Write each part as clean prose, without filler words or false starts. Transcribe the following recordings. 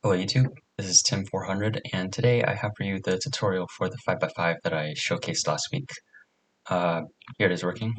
Hello YouTube, this is Tim400 and today I have for you the tutorial for the 5x5 that I showcased last week. Here it is working.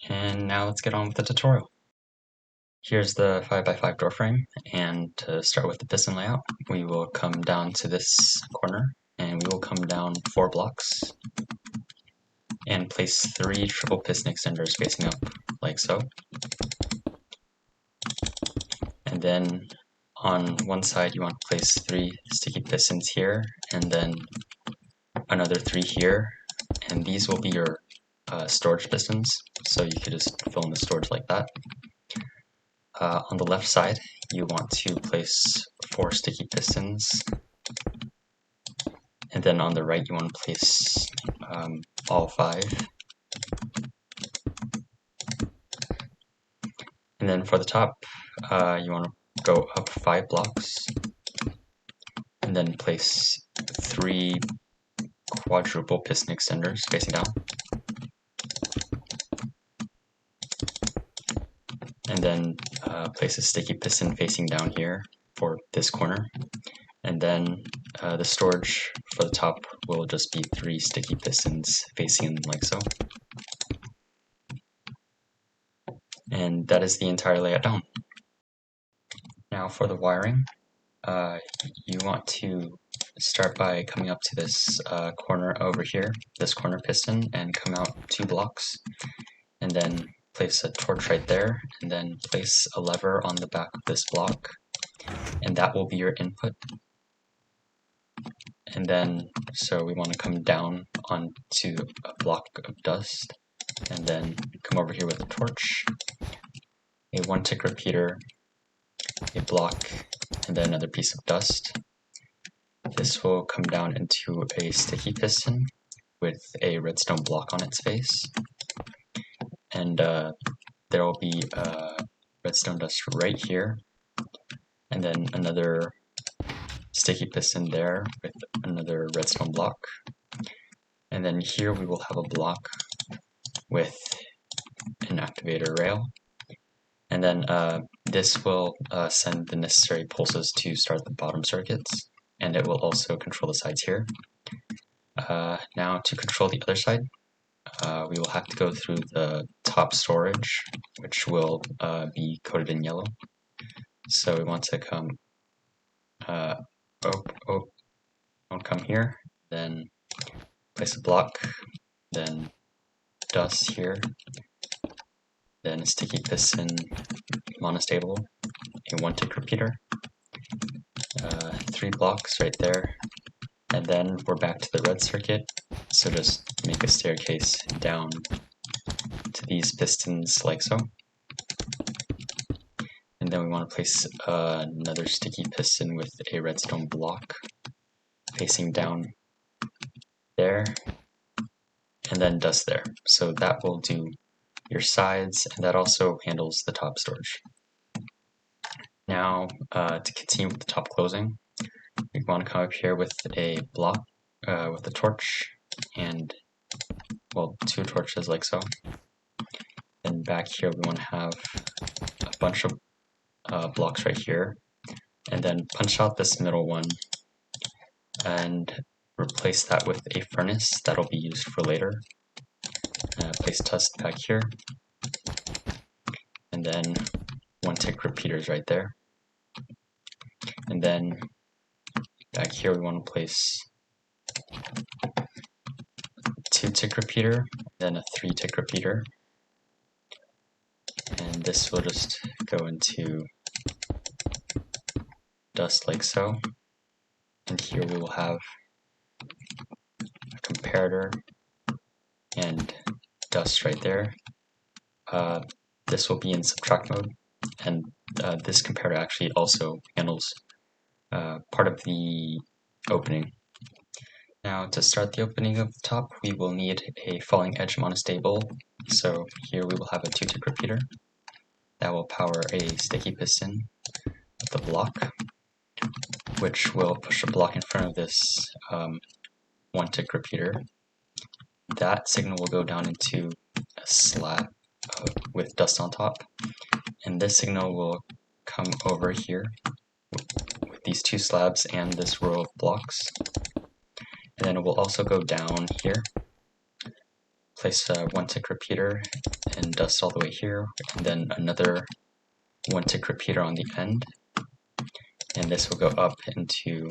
And now let's get on with the tutorial. Here's the 5x5 door frame, and to start with the piston layout, we will come down to this corner and we will come down 4 blocks and place 3 triple piston extenders facing up like so. And then on one side you want to place 3 sticky pistons here and then another 3 here, and these will be your storage pistons, so you could just fill in the storage like that. On the left side you want to place 4 sticky pistons, and then on the right you want to place all 5. And then for the top you want to go up 5 blocks and then place 3 quadruple piston extenders facing down. And then place a sticky piston facing down here for this corner. And then the storage for the top will just be 3 sticky pistons facing in like so. And that is the entire layout done. Now for the wiring, you want to start by coming up to this corner over here, this corner piston, and come out 2 blocks. And then place a torch right there, and then place a lever on the back of this block, and that will be your input. And then, so we want to come down onto a block of dust, and then come over here with a torch, a 1-tick repeater, a block, and then another piece of dust. This will come down into a sticky piston with a redstone block on its face. And there will be redstone dust right here, and then another sticky piston there with another redstone block. And then here we will have a block with an activator rail. And then this will send the necessary pulses to start the bottom circuits, and it will also control the sides here. Now to control the other side, we will have to go through the top storage, which will be coated in yellow. So we want to come come here, then place a block, then dust here, then a sticky piston monostable, a 1-tick repeater, 3 blocks right there, and then we're back to the red circuit, so just make a staircase down to these pistons like so. And then we want to place another sticky piston with a redstone block facing down there, and then dust there. So that will do your sides, and that also handles the top storage. Now to continue with the top closing, we want to come up here with a block with a torch, and well, 2 torches like so. Then back here we want to have a bunch of blocks right here, and then punch out this middle one and replace that with a furnace that'll be used for later. Place dust back here, and then 1-tick repeaters right there. And then back here we want to place 2-tick repeater, then a 3-tick repeater. And this will just go into dust like so. And here we will have a comparator and dust right there. This will be in subtract mode, and this comparator actually also handles part of the opening. Now to start the opening of the top, we will need a falling edge monostable. So here we will have a 2-tick repeater that will power a sticky piston with a block, which will push a block in front of this 1-tick repeater. that signal will go down into a slab with dust on top, and this signal will come over here with these two slabs and this row of blocks, and then it will also go down here, place a one tick repeater and dust all the way here, and then another one tick repeater on the end, and this will go up into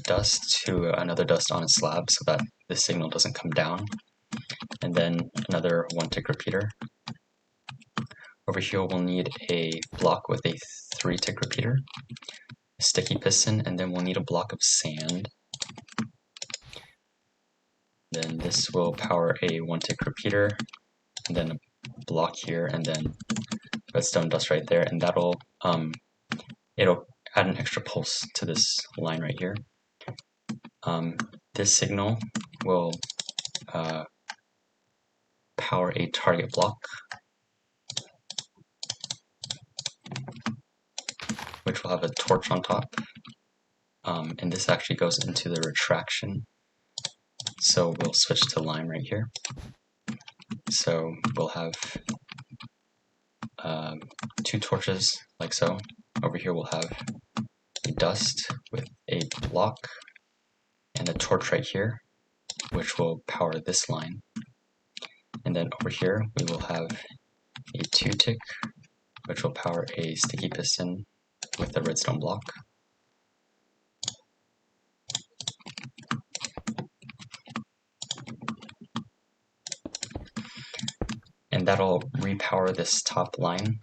dust to another dust on a slab so that the signal doesn't come down, and then another one tick repeater. Over here we'll need a block with a 3 tick repeater, a sticky piston, and then we'll need a block of sand. Then this will power a 1 tick repeater, and then a block here, and then redstone dust right there, and that'll it'll add an extra pulse to this line right here. This signal will power a target block, which will have a torch on top, and this actually goes into the retraction. So we'll switch to lime right here. So we'll have 2 torches like so. Over here we'll have a dust with a block and a torch right here, which will power this line. And then over here we will have a 2 tick, which will power a sticky piston with a redstone block. And that'll repower this top line.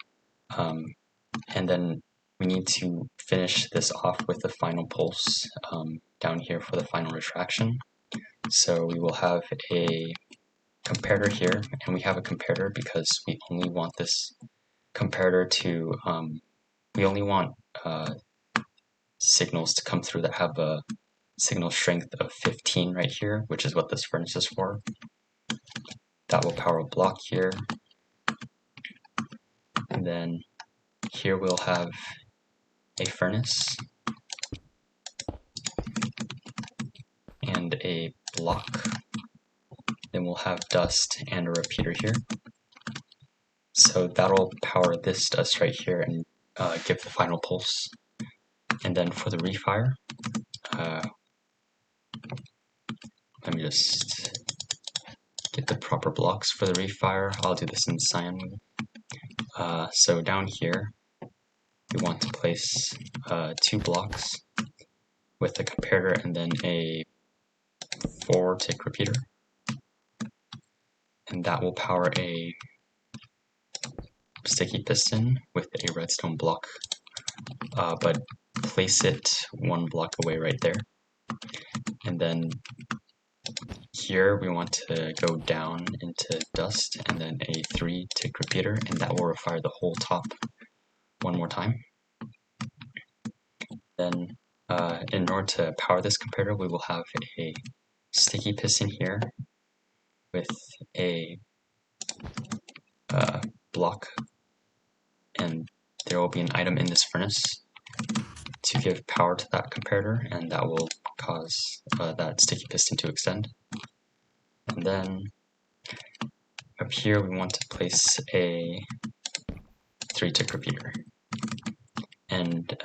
And then we need to finish this off with the final pulse down here for the final retraction. So we will have a comparator here, and we have a comparator because we only want this comparator to, we only want signals to come through that have a signal strength of 15 right here, which is what this furnace is for. That will power a block here. And then here we'll have a furnace and a block. Then we'll have dust and a repeater here. So that'll power this dust right here and give the final pulse. And then for the refire, let me just get the proper blocks for the refire. I'll do this in cyan. So down here, we want to place 2 blocks with a comparator and then a 4 tick repeater. And that will power a sticky piston with a redstone block, but place it 1 block away right there. And then here we want to go down into dust and then a 3 tick repeater, and that will refire the whole top 1 more time. Then in order to power this comparator, we will have a sticky piston here with a block, and there will be an item in this furnace to give power to that comparator, and that will cause that sticky piston to extend. And then up here we want to place a 3 tick repeater, and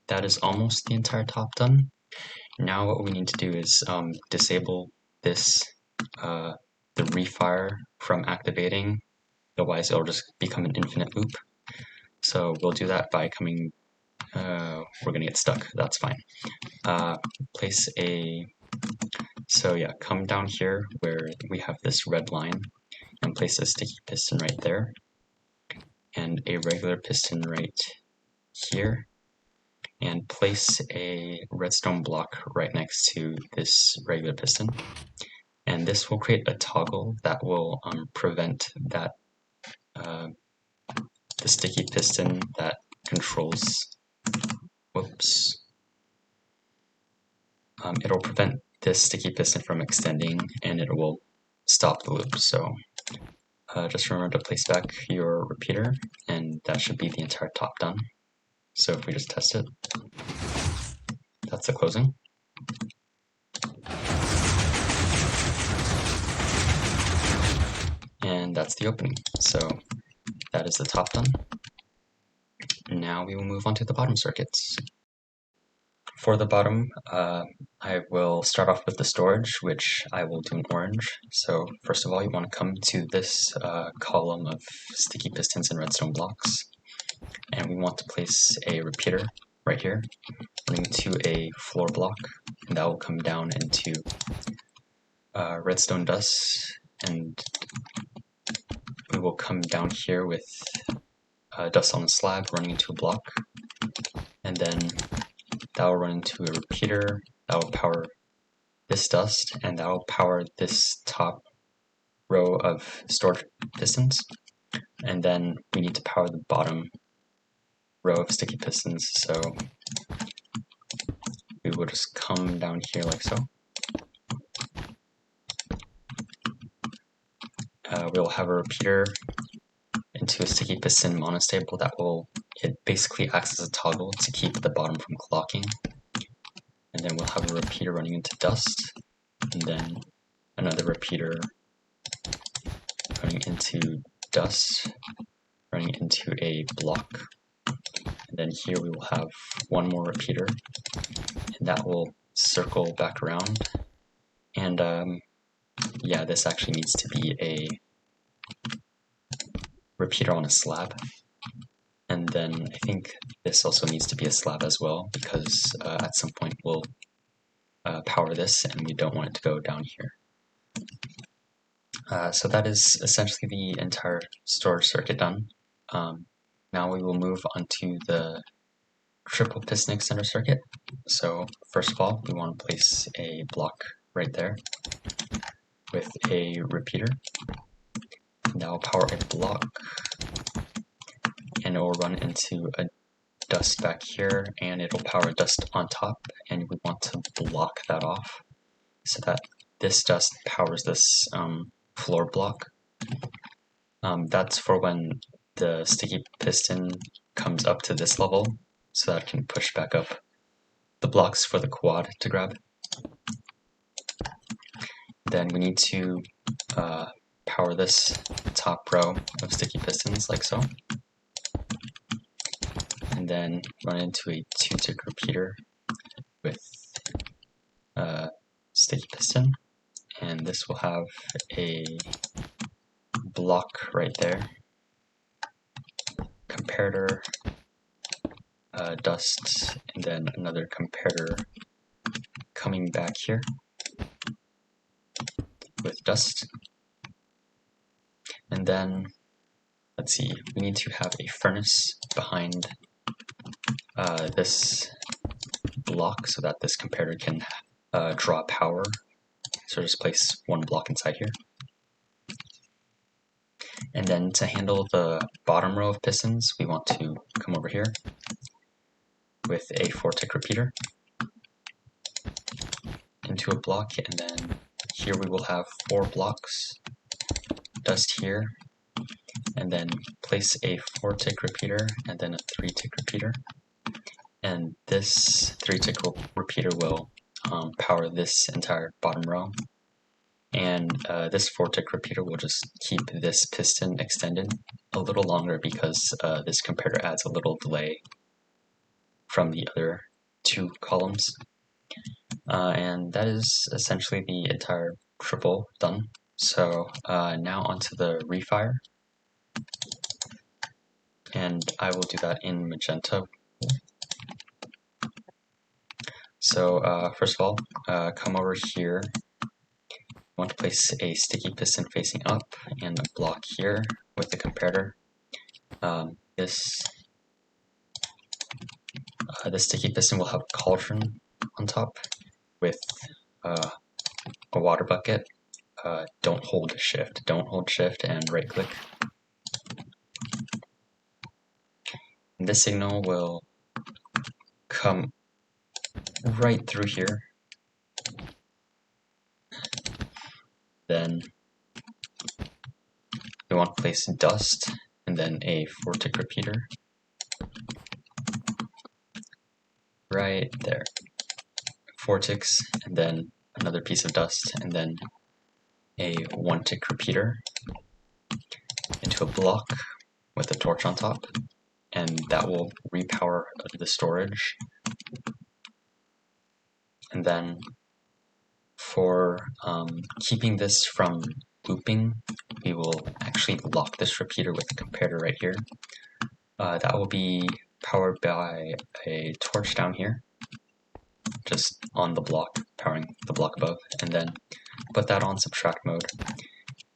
that is almost the entire top done. Now what we need to do is disable this the refire from activating, otherwise it'll just become an infinite loop. So we'll do that by coming, we're gonna get stuck, that's fine. Place a, so yeah, come down here where we have this red line and place a sticky piston right there and a regular piston right here, and place a redstone block right next to this regular piston. And this will create a toggle that will prevent that the sticky piston that controls, whoops, it'll prevent this sticky piston from extending, and it will stop the loop. So just remember to place back your repeater, and that should be the entire top done. So if we just test it, that's the closing. and that's the opening. So that is the top done. Now we will move on to the bottom circuits. For the bottom, I will start off with the storage, which I will do in orange. So first of all, you want to come to this column of sticky pistons and redstone blocks, and we want to place a repeater right here, running to a floor block, and that will come down into redstone dust, and we will come down here with dust on the slab running into a block, and then that will run into a repeater that will power this dust, and that will power this top row of stored pistons, and then we need to power the bottom row of sticky pistons, so we will just come down here like so. We'll have a repeater into a sticky piston monostable it basically acts as a toggle to keep the bottom from clocking. And then we'll have a repeater running into dust, and then another repeater running into dust, running into a block. And then here we will have one more repeater, and that will circle back around. And yeah, this actually needs to be a repeater on a slab. And then I think this also needs to be a slab as well, because at some point we'll power this, and we don't want it to go down here. So that is essentially the entire storage circuit done. Now we will move on to the triple piston extender circuit. So first of all, we want to place a block right there with a repeater. That will power a block, and it will run into a dust back here, and it'll power dust on top, and we want to block that off so that this dust powers this floor block. That's for when the sticky piston comes up to this level, so that it can push back up the blocks for the quad to grab. Then we need to power this top row of sticky pistons like so, and then run into a 2-tick repeater with sticky piston, and this will have a block right there, comparator, dust, and then another comparator coming back here with dust. And then, let's see, we need to have a furnace behind this block so that this comparator can draw power. So just place one block inside here. And then to handle the bottom row of pistons, we want to come over here with a 4-tick repeater into a block, and then here we will have 4 blocks, dust here, and then place a 4-tick repeater and then a 3-tick repeater. And this 3-tick repeater will power this entire bottom row. And this 4-tick repeater will just keep this piston extended a little longer because this comparator adds a little delay from the other 2 columns. And that is essentially the entire triple done. So now onto the refire. And I will do that in magenta. So first of all, come over here. I want to place a sticky piston facing up and a block here with the comparator. This sticky piston will have a cauldron on top with a water bucket. Don't hold shift. Don't hold shift and right click. And this signal will come right through here. Then we want to place dust and then a 4-tick repeater right there. 4 ticks and then another piece of dust and then a 1-tick repeater. into a block with a torch on top, and that will repower the storage. And then for keeping this from looping, we will actually lock this repeater with a comparator right here. That will be powered by a torch down here, just on the block, powering the block above, and then put that on subtract mode.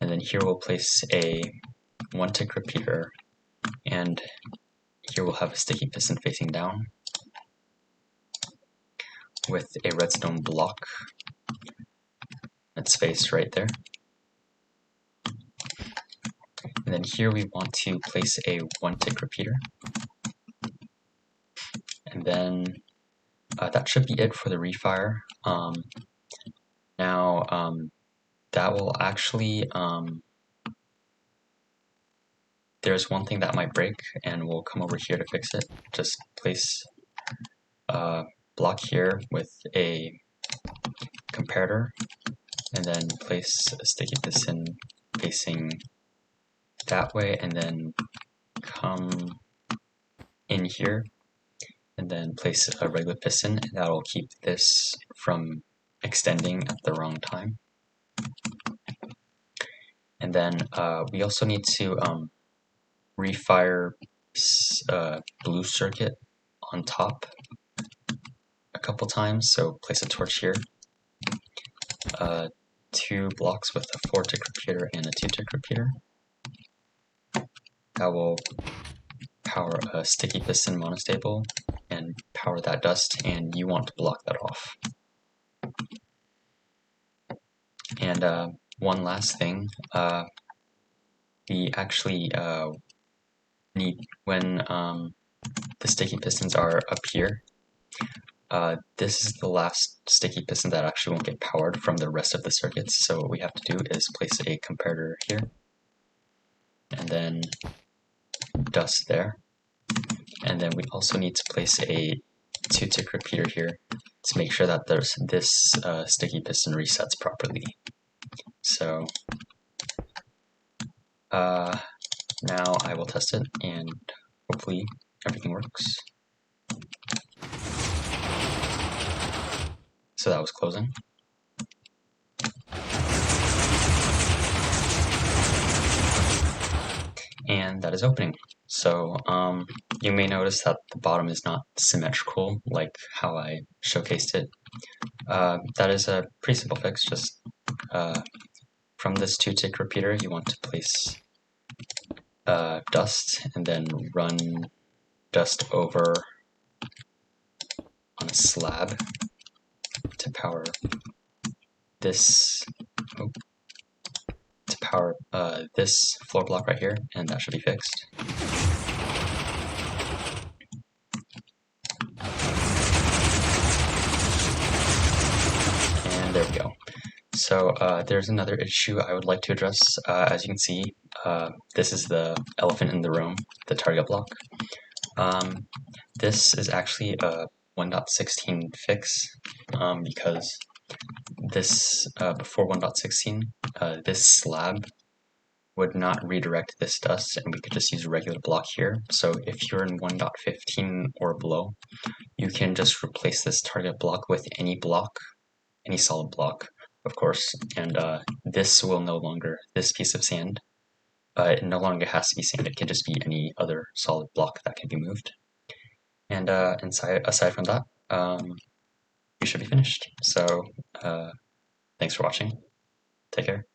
And then here we'll place a 1-tick repeater, and here we'll have a sticky piston facing down with a redstone block that's spaced right there. And then here we want to place a 1-tick repeater. And then that should be it for the refire. That will actually, there's one thing that might break, and we'll come over here to fix it. Just place a block here with a comparator, and then place a sticky piston facing that way, and then come in here, and then place a regular piston, and that'll keep this from extending at the wrong time. And then we also need to refire blue circuit on top a couple times. So place a torch here, 2 blocks with a 4-tick repeater and a 2-tick repeater. That will power a sticky piston monostable and power that dust, and you want to block that off. And one last thing, we actually need, when the sticky pistons are up here, this is the last sticky piston that actually won't get powered from the rest of the circuits. So what we have to do is place a comparator here, and then dust there. And then we also need to place a 2-tick repeater here to make sure that there's this sticky piston resets properly. So now I will test it, and hopefully everything works. So that was closing. And that is opening. So you may notice that the bottom is not symmetrical like how I showcased it. That is a pretty simple fix. Just from this 2-tick repeater, you want to place dust, and then run dust over on a slab to power this. To power this floor block right here, and that should be fixed. And there we go. So there's another issue I would like to address. As you can see, this is the elephant in the room, the target block. This is actually a 1.16 fix, because this before 1.16, this slab would not redirect this dust, and we could just use a regular block here. So if you're in 1.15 or below, you can just replace this target block with any block, any solid block, of course, and this will no longer, this piece of sand, it no longer has to be sand, it can just be any other solid block that can be moved. And aside from that, you should be finished. So thanks for watching. Take care.